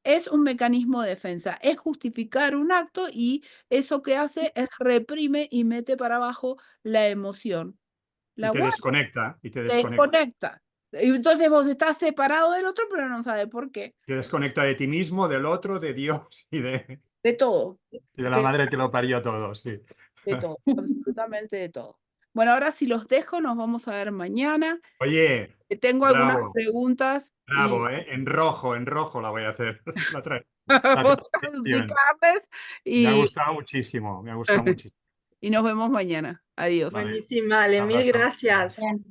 Speaker 2: es un mecanismo de defensa, es justificar un acto y eso que hace es reprime y mete para abajo la emoción.
Speaker 1: Y
Speaker 2: La
Speaker 1: te
Speaker 2: guarda,
Speaker 1: desconecta, y te
Speaker 2: te
Speaker 1: desconecta.
Speaker 2: desconecta. Y entonces vos estás separado del otro, pero no sabes por qué.
Speaker 1: Te desconecta de ti mismo, del otro, de Dios
Speaker 2: De todo,
Speaker 1: y de la
Speaker 2: de,
Speaker 1: madre que lo parió todo, sí.
Speaker 2: de todo, absolutamente de todo. Bueno, ahora si los dejo, nos vamos a ver mañana.
Speaker 1: Oye,
Speaker 2: Tengo algunas
Speaker 1: bravo,
Speaker 2: preguntas y
Speaker 1: bravo, ¿eh? En rojo la voy a hacer, la
Speaker 2: vamos a
Speaker 1: transcripción.
Speaker 2: musicarles
Speaker 1: Me ha
Speaker 2: y,
Speaker 1: gustado muchísimo, me ha gustado muchísimo.
Speaker 2: y nos vemos mañana. Adiós.
Speaker 1: Vale,
Speaker 3: Buenísima, Ale, mil
Speaker 1: abrazo.
Speaker 3: gracias.